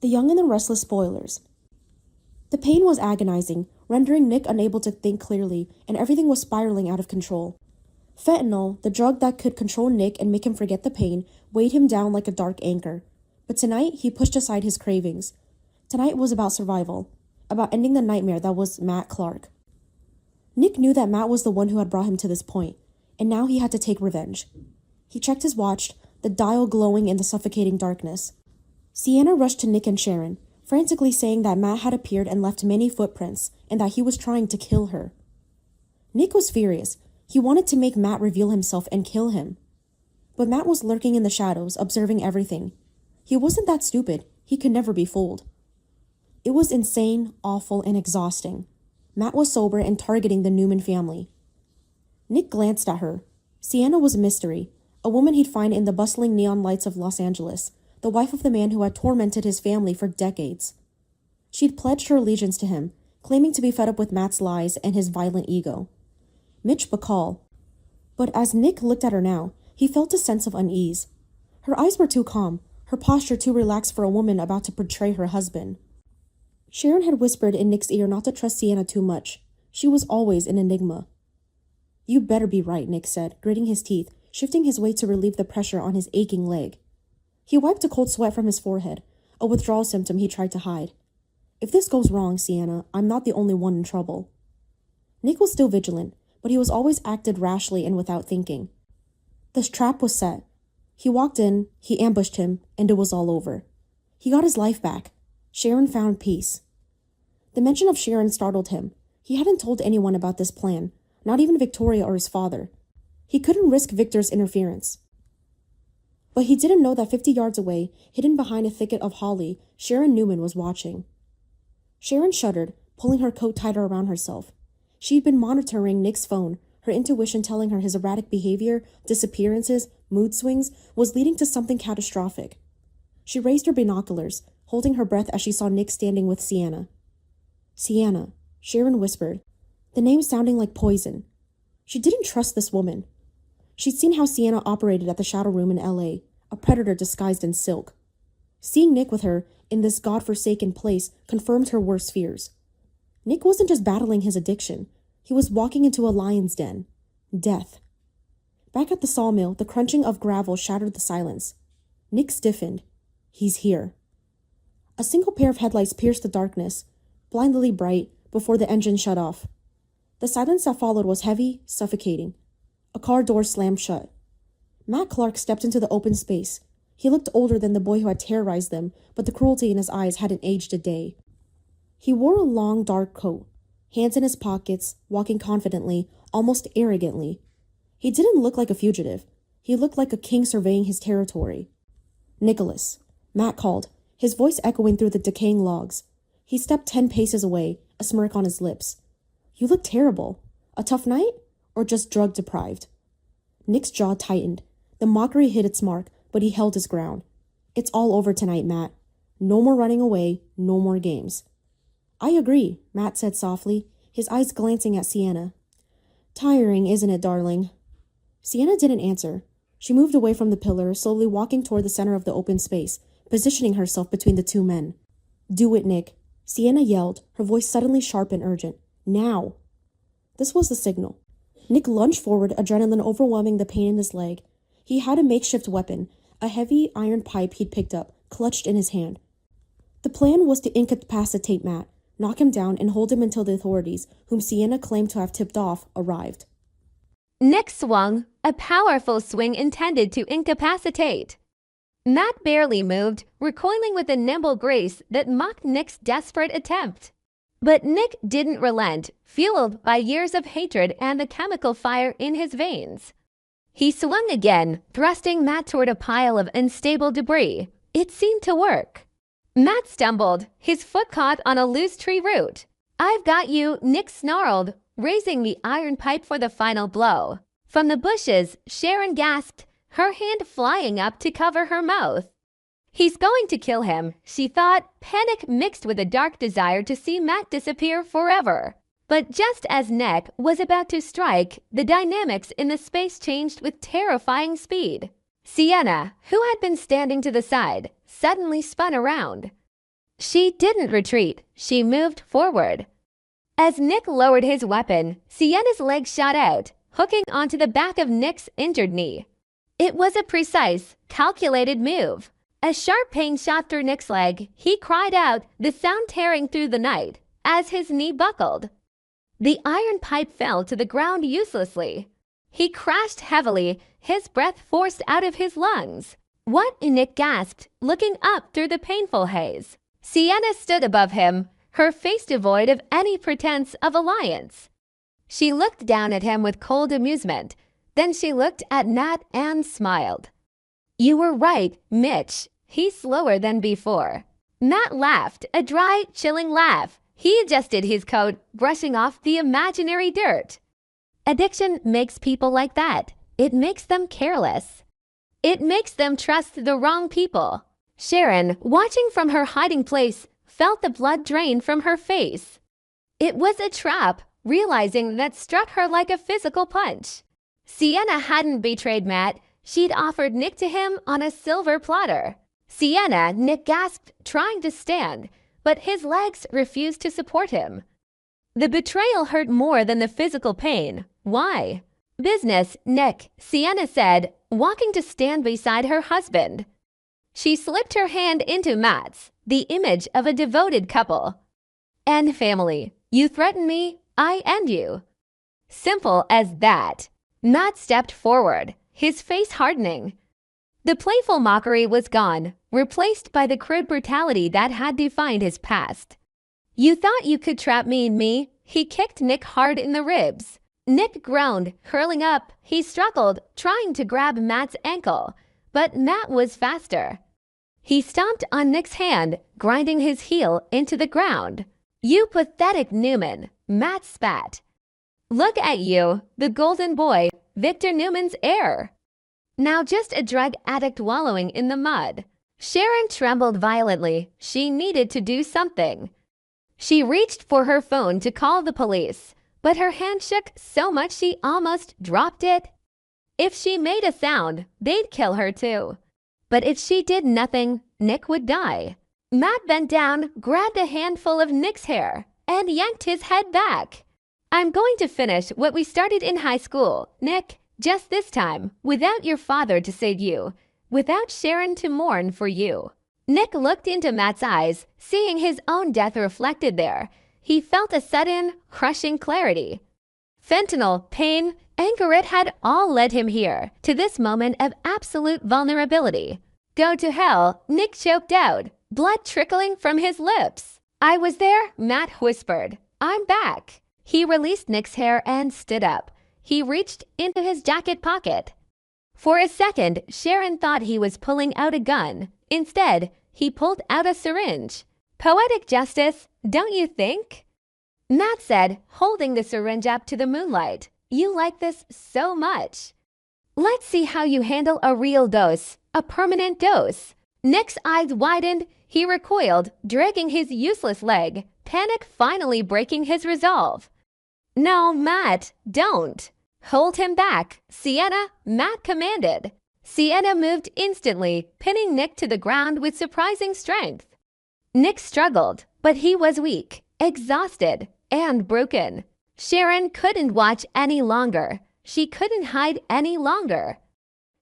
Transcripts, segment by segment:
The Young and the Restless spoilers. The pain was agonizing, rendering Nick unable to think clearly, and everything was spiraling out of control. Fentanyl, the drug that could control Nick and make him forget the pain, weighed him down like a dark anchor. But tonight, he pushed aside his cravings. Tonight was about survival, about ending the nightmare that was Matt Clark. Nick knew that Matt was the one who had brought him to this point, and now he had to take revenge. He checked his watch, the dial glowing in the suffocating darkness. Sienna rushed to Nick and Sharon, frantically saying that Matt had appeared and left many footprints, and that he was trying to kill her. Nick was furious. He wanted to make Matt reveal himself and kill him. But Matt was lurking in the shadows, observing everything. He wasn't that stupid. He could never be fooled. It was insane, awful, and exhausting. Matt was sober and targeting the Newman family. Nick glanced at her. Sienna was a mystery, a woman he'd find in the bustling neon lights of Los Angeles, the wife of the man who had tormented his family for decades. She'd pledged her allegiance to him, claiming to be fed up with Matt's lies and his violent ego. Mitch Bacall. But as Nick looked at her now, he felt a sense of unease. Her eyes were too calm, her posture too relaxed for a woman about to betray her husband. Sharon had whispered in Nick's ear not to trust Sienna too much. She was always an enigma. "You better be right," Nick said, gritting his teeth, shifting his weight to relieve the pressure on his aching leg. He wiped a cold sweat from his forehead, a withdrawal symptom he tried to hide. "If this goes wrong, Sienna, I'm not the only one in trouble." Nick was still vigilant, but he was always acted rashly and without thinking. The trap was set. He walked in, he ambushed him, and it was all over. He got his life back. Sharon found peace. The mention of Sharon startled him. He hadn't told anyone about this plan, not even Victoria or his father. He couldn't risk Victor's interference. But he didn't know that 50 yards away, hidden behind a thicket of holly, Sharon Newman was watching. Sharon shuddered, pulling her coat tighter around herself. She'd been monitoring Nick's phone, her intuition telling her his erratic behavior, disappearances, mood swings, was leading to something catastrophic. She raised her binoculars, holding her breath as she saw Nick standing with Sienna. "Sienna," Sharon whispered, the name sounding like poison. She didn't trust this woman. She'd seen how Sienna operated at the Shadow Room in LA, a predator disguised in silk. Seeing Nick with her in this godforsaken place confirmed her worst fears. Nick wasn't just battling his addiction. He was walking into a lion's den. Death. Back at the sawmill, the crunching of gravel shattered the silence. Nick stiffened. He's here. A single pair of headlights pierced the darkness, blindingly bright, before the engine shut off. The silence that followed was heavy, suffocating. A car door slammed shut. Matt Clark stepped into the open space. He looked older than the boy who had terrorized them, but the cruelty in his eyes hadn't aged a day. He wore a long, dark coat, hands in his pockets, walking confidently, almost arrogantly. He didn't look like a fugitive. He looked like a king surveying his territory. "Nicholas," Matt called, his voice echoing through the decaying logs. He stepped 10 paces away, a smirk on his lips. "You look terrible. A tough night? Or just drug-deprived?" Nick's jaw tightened. The mockery hit its mark, but he held his ground. "It's all over tonight, Matt. No more running away, no more games." "I agree," Matt said softly, his eyes glancing at Sienna. "Tiring, isn't it, darling?" Sienna didn't answer. She moved away from the pillar, slowly walking toward the center of the open space, positioning herself between the two men. "Do it, Nick," Sienna yelled, her voice suddenly sharp and urgent. "Now!" This was the signal. Nick lunged forward, adrenaline overwhelming the pain in his leg. He had a makeshift weapon, a heavy iron pipe he'd picked up, clutched in his hand. The plan was to incapacitate Matt, knock him down, and hold him until the authorities, whom Sienna claimed to have tipped off, arrived. Nick swung, a powerful swing intended to incapacitate. Matt barely moved, recoiling with a nimble grace that mocked Nick's desperate attempt. But Nick didn't relent, fueled by years of hatred and the chemical fire in his veins. He swung again, thrusting Matt toward a pile of unstable debris. It seemed to work. Matt stumbled, his foot caught on a loose tree root. "I've got you," Nick snarled, raising the iron pipe for the final blow. From the bushes, Sharon gasped, her hand flying up to cover her mouth. He's going to kill him, she thought, panic mixed with a dark desire to see Matt disappear forever. But just as Nick was about to strike, the dynamics in the space changed with terrifying speed. Sienna, who had been standing to the side, suddenly spun around. She didn't retreat, she moved forward. As Nick lowered his weapon, Sienna's leg shot out, hooking onto the back of Nick's injured knee. It was a precise, calculated move. A sharp pain shot through Nick's leg. He cried out, the sound tearing through the night, as his knee buckled. The iron pipe fell to the ground uselessly. He crashed heavily, his breath forced out of his lungs. "What?" Nick gasped, looking up through the painful haze. Sienna stood above him, her face devoid of any pretense of alliance. She looked down at him with cold amusement. Then she looked at Nat and smiled. "You were right, Mitch. He's slower than before." Matt laughed, a dry, chilling laugh. He adjusted his coat, brushing off the imaginary dirt. Addiction makes people like that. It makes them careless. It makes them trust the wrong people. Sharon, watching from her hiding place, felt the blood drain from her face. It was a trap, realizing that struck her like a physical punch. Sienna hadn't betrayed Matt. She'd offered Nick to him on a silver platter. "Sienna," Nick gasped, trying to stand, but his legs refused to support him. The betrayal hurt more than the physical pain. Why? "Business, Nick," Sienna said, walking to stand beside her husband. She slipped her hand into Matt's, the image of a devoted couple. "And family. You threaten me, I end you." Simple as that. Matt stepped forward, his face hardening. The playful mockery was gone, replaced by the crude brutality that had defined his past. "You thought you could trap me in me?" He kicked Nick hard in the ribs. Nick groaned, curling up. He struggled, trying to grab Matt's ankle, but Matt was faster. He stomped on Nick's hand, grinding his heel into the ground. "You pathetic Newman," Matt spat. "Look at you, the golden boy, Victor Newman's heir. Now just a drug addict wallowing in the mud." Sharon trembled violently. She needed to do something. She reached for her phone to call the police, but her hand shook so much she almost dropped it. If she made a sound, they'd kill her too. But if she did nothing, Nick would die. Matt bent down, grabbed a handful of Nick's hair, and yanked his head back. "I'm going to finish what we started in high school, Nick, just this time, without your father to save you, without Sharon to mourn for you." Nick looked into Matt's eyes, seeing his own death reflected there. He felt a sudden, crushing clarity. Fentanyl, pain, anger, it had all led him here, to this moment of absolute vulnerability. "Go to hell," Nick choked out, blood trickling from his lips. "I was there," Matt whispered. "I'm back." He released Nick's hair and stood up. He reached into his jacket pocket. For a second, Sharon thought he was pulling out a gun. Instead, he pulled out a syringe. "Poetic justice, don't you think?" Matt said, holding the syringe up to the moonlight. "You like this so much. Let's see how you handle a real dose, a permanent dose." Nick's eyes widened. He recoiled, dragging his useless leg, panic finally breaking his resolve. "No, Matt, don't." "Hold him back, Sienna," Matt commanded. Sienna moved instantly, pinning Nick to the ground with surprising strength. Nick struggled, but he was weak, exhausted, and broken. Sharon couldn't watch any longer. She couldn't hide any longer.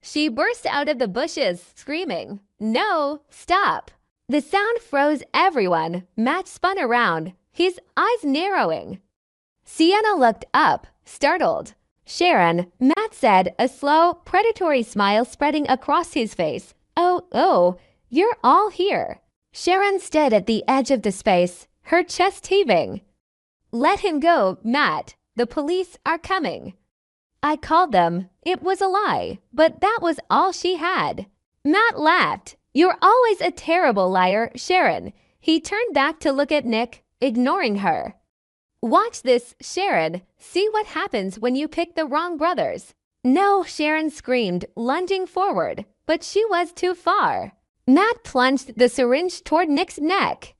She burst out of the bushes, screaming, "No, stop." The sound froze everyone. Matt spun around, his eyes narrowing. Sienna looked up, startled. "Sharon," Matt said, a slow, predatory smile spreading across his face. Oh, you're all here." Sharon stood at the edge of the space, her chest heaving. "Let him go, Matt. The police are coming." "I called them. It was a lie, but that was all she had." Matt laughed. "You're always a terrible liar, Sharon." He turned back to look at Nick, ignoring her. "Watch this, Sharon. See what happens when you pick the wrong brothers." "No," Sharon screamed, lunging forward, but she was too far. Matt plunged the syringe toward Nick's neck.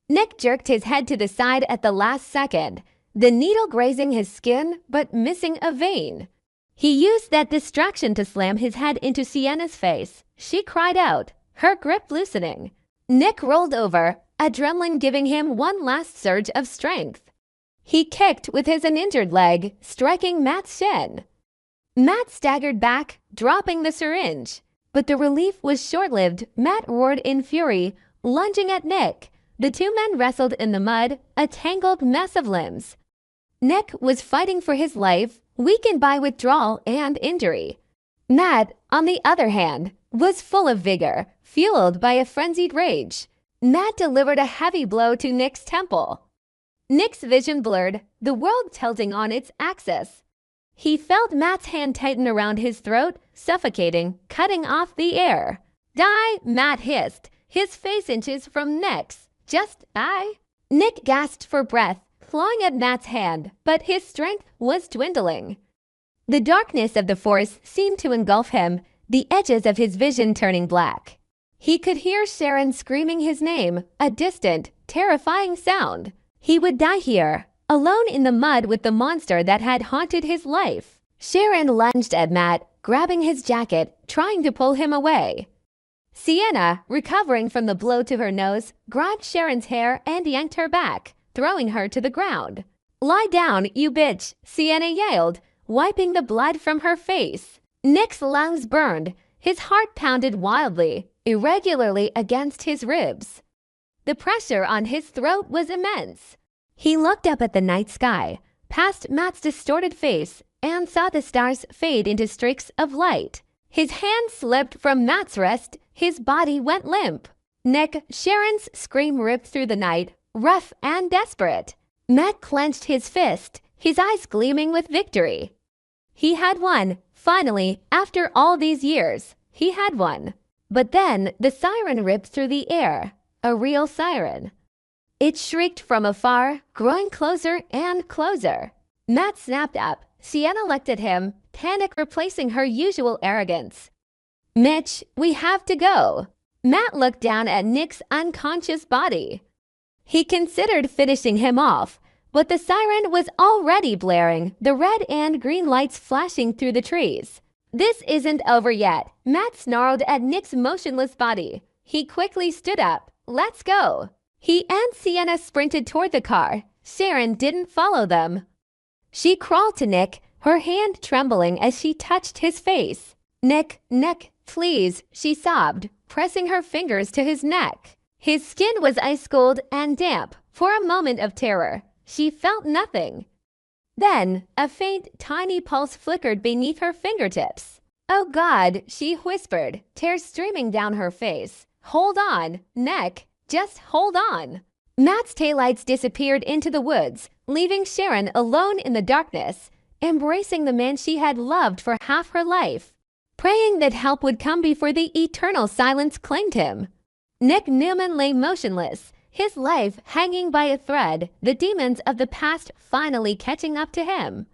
Nick jerked his head to the side at the last second, the needle grazing his skin but missing a vein. He used that distraction to slam his head into Sienna's face. She cried out, her grip loosening. Nick rolled over, adrenaline giving him one last surge of strength. He kicked with his uninjured leg, striking Matt's shin. Matt staggered back, dropping the syringe. But the relief was short-lived. Matt roared in fury, lunging at Nick. The two men wrestled in the mud, a tangled mess of limbs. Nick was fighting for his life, weakened by withdrawal and injury. Matt, on the other hand, was full of vigor, fueled by a frenzied rage. Matt delivered a heavy blow to Nick's temple. Nick's vision blurred, the world tilting on its axis. He felt Matt's hand tighten around his throat, suffocating, cutting off the air. "Die!" Matt hissed, his face inches from Nick's. "Just die!" Nick gasped for breath, clawing at Matt's hand, but his strength was dwindling. The darkness of the force seemed to engulf him, the edges of his vision turning black. He could hear Sharon screaming his name, a distant, terrifying sound. He would die here, alone in the mud with the monster that had haunted his life. Sharon lunged at Matt, grabbing his jacket, trying to pull him away. Sienna, recovering from the blow to her nose, grabbed Sharon's hair and yanked her back, throwing her to the ground. "Lie down, you bitch," Sienna yelled, wiping the blood from her face. Nick's lungs burned. His heart pounded wildly, irregularly against his ribs. The pressure on his throat was immense. He looked up at the night sky, past Matt's distorted face, and saw the stars fade into streaks of light. His hand slipped from Matt's wrist. His body went limp. Nick, Sharon's scream ripped through the night, rough and desperate. Matt clenched his fist, his eyes gleaming with victory. He had won. Finally, after all these years, he had won. But then the siren ripped through the air, a real siren. It shrieked from afar, growing closer and closer. Matt snapped up. Sienna looked at him, panic replacing her usual arrogance. "Mitch, we have to go." Matt looked down at Nick's unconscious body. He considered finishing him off, but the siren was already blaring, the red and green lights flashing through the trees. "This isn't over yet," Matt snarled at Nick's motionless body. He quickly stood up. "Let's go." He and Sienna sprinted toward the car. Sharon didn't follow them. She crawled to Nick, her hand trembling as she touched his face. Nick, please," she sobbed, pressing her fingers to his neck. His skin was ice-cold and damp. For a moment of terror, she felt nothing. Then, a faint, tiny pulse flickered beneath her fingertips. "Oh God," she whispered, tears streaming down her face. "Hold on, Nick, just hold on." Matt's taillights disappeared into the woods, leaving Sharon alone in the darkness, embracing the man she had loved for half her life, praying that help would come before the eternal silence claimed him. Nick Newman lay motionless, his life hanging by a thread, the demons of the past finally catching up to him.